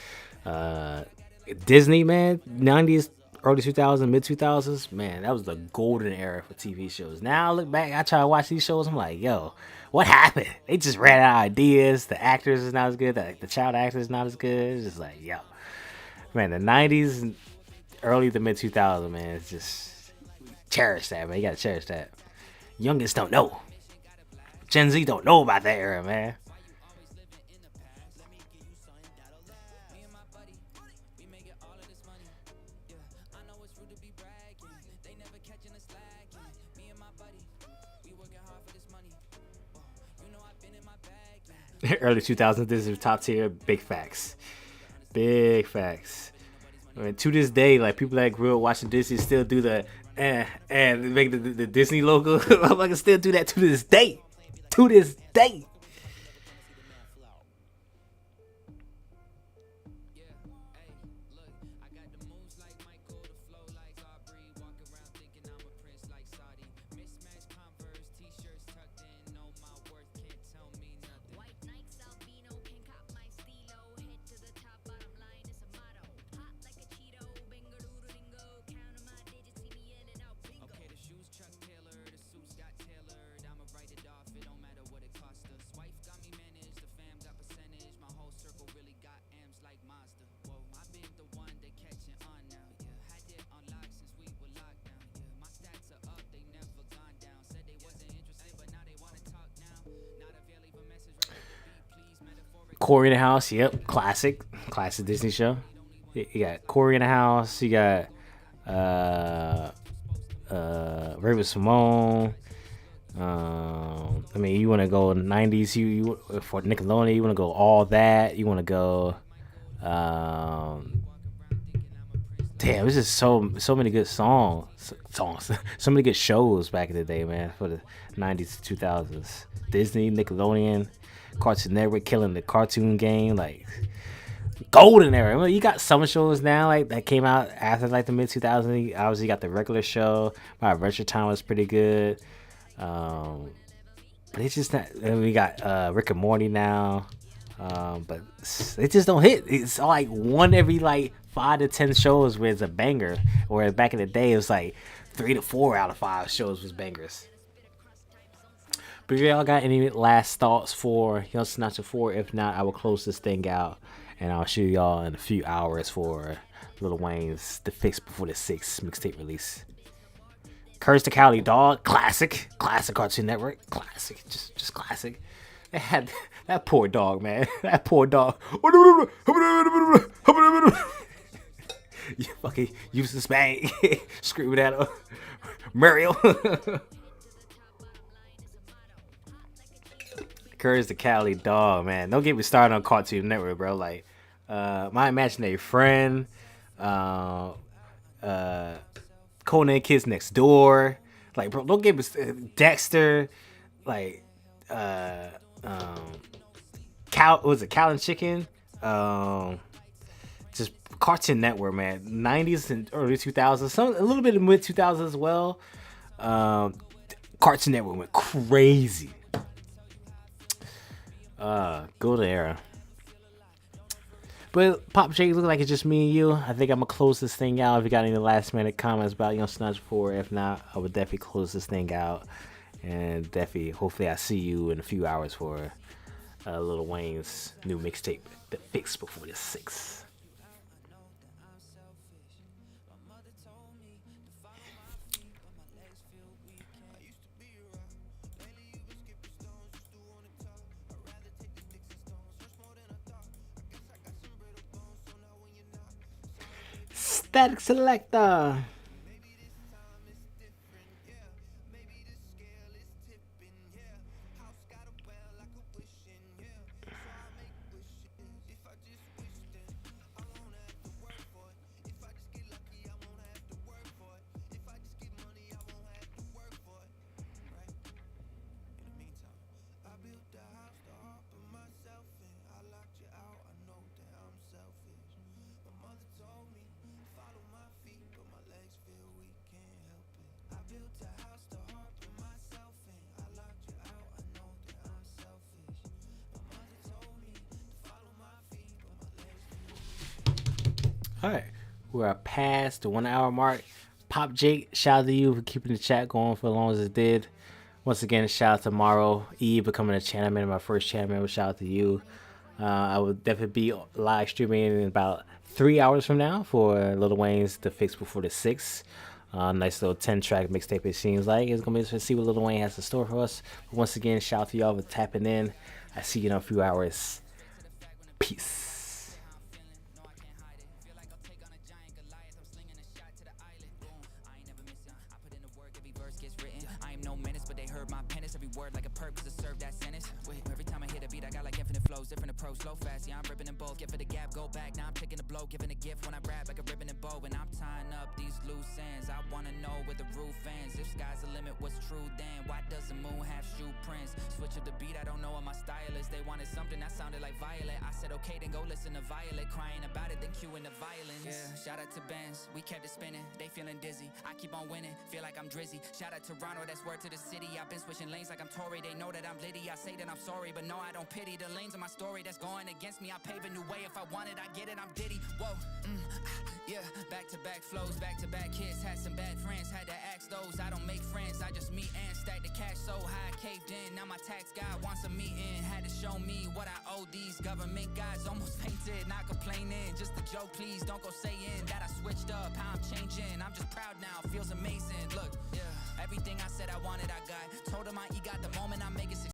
[SPEAKER 1] Disney, man, 90s, early 2000s, mid 2000s. Man, that was the golden era for TV shows. Now I look back, I try to watch these shows. I'm like, yo, what happened? They just ran out of ideas. The actors is not as good. The child actors is not as good. It's just like, yo, man, the 90s and early to mid 2000s, man, it's just cherish that, man. You gotta cherish that. Youngest don't know. Gen Z don't know about that era, man. Early 2000s, this is top tier. Big facts. Big facts. I mean, to this day, like people that grew up watching Disney still do the and make the Disney logo. I'm like, still do that to this day. To this day. Corey in the House, yep, classic Disney show. You got Corey in the House. You got Raven Simone. I mean, you want to go 90s. You for Nickelodeon, you want to go all that. You want to go. Damn, there's just so many good songs, so many good shows back in the day, man. For the 90s to 2000s, Disney, Nickelodeon, Cartoon Network, killing the cartoon game, like golden era. Well, you got summer shows now, like that came out after like the mid 2000s. Obviously, you got the regular show. My Adventure Time was pretty good, but it's just not. And we got Rick and Morty now, but they just don't hit. It's like one every like 5 to 10 shows where it's a banger. Whereas back in the day, it was like 3 to 4 out of 5 shows was bangers. But if y'all got any last thoughts for Young Sinatra 4, if not, I will close this thing out and I'll show y'all in a few hours for Lil Wayne's The Fix Before the 6 mixtape release. Courage to Cali, dog. Classic Cartoon Network. Classic. Just classic. They had that poor dog, man. That poor dog. You fucking useless man. Screaming at him. Mario. Courage to Cali, dog, man. Don't get me started on Cartoon Network, bro. Like, My Imaginary Friend, Conan Kids Next Door. Like, bro, don't get me Dexter. Like, Cow and Chicken. Just Cartoon Network, man. 90s and early 2000s, a little bit of mid 2000s as well. Cartoon Network went crazy. Golden era. But Pop J, look like it's just me and you. I think I'm gonna close this thing out. If you got any last minute comments about Young Sinatra 4, if not, I would definitely close this thing out. And definitely, hopefully, I see you in a few hours for Lil Wayne's new mixtape, The Fix Before the 6. Static Selector. All right, we're past the 1 hour mark. Pop Jake, shout out to you for keeping the chat going for as long as it did. Once again, shout out to Morrow E becoming a channel member, my first channel member. Shout out to you. I will definitely be live streaming in about 3 hours from now for Lil Wayne's The Fix Before the 6. Nice little 10-track mixtape. It seems like it's gonna be interesting to see what Lil Wayne has in store for us. But once again, shout out to y'all for tapping in. I see you in a few hours. Peace.
[SPEAKER 2] Different approach, slow fast, yeah, I'm ripping and bold. Get for the gap, go back, now I'm taking the blow. Giving a gift when I rap like a ribbon and bow. And I'm tying up these loose ends. I wanna know where the roof ends. If sky's the limit, what's true then? Why does the moon have shoe prints? Switch up the beat, I don't know what my style is. They wanted something that sounded like Violet. I said okay, then go listen to Violet. Crying about it, then cueing the violence. Yeah, shout out to Benz, we kept it spinning. They feeling dizzy, I keep on winning, feel like I'm Drizzy. Shout out to Toronto, that's word to the city. I've been switching lanes like I'm Tory. They know that I'm Liddy. I say that I'm sorry, but no, I don't pity. The lanes of my story that's going against me, I pave a new way. If I want it, I get it, I'm Diddy. Whoa, yeah, back-to-back flows, back-to-back hits. Had some bad friends, had to ask those. I don't make friends, I just meet and stack the cash so high, caved in. Now my tax guy wants a meeting. Had to show me what I owe these government guys. Almost fainted, not complaining, just a joke, please don't go saying that I switched up, how I'm changing. I'm just proud now, feels amazing. Look, yeah, everything I said I wanted, I got. Told him I got the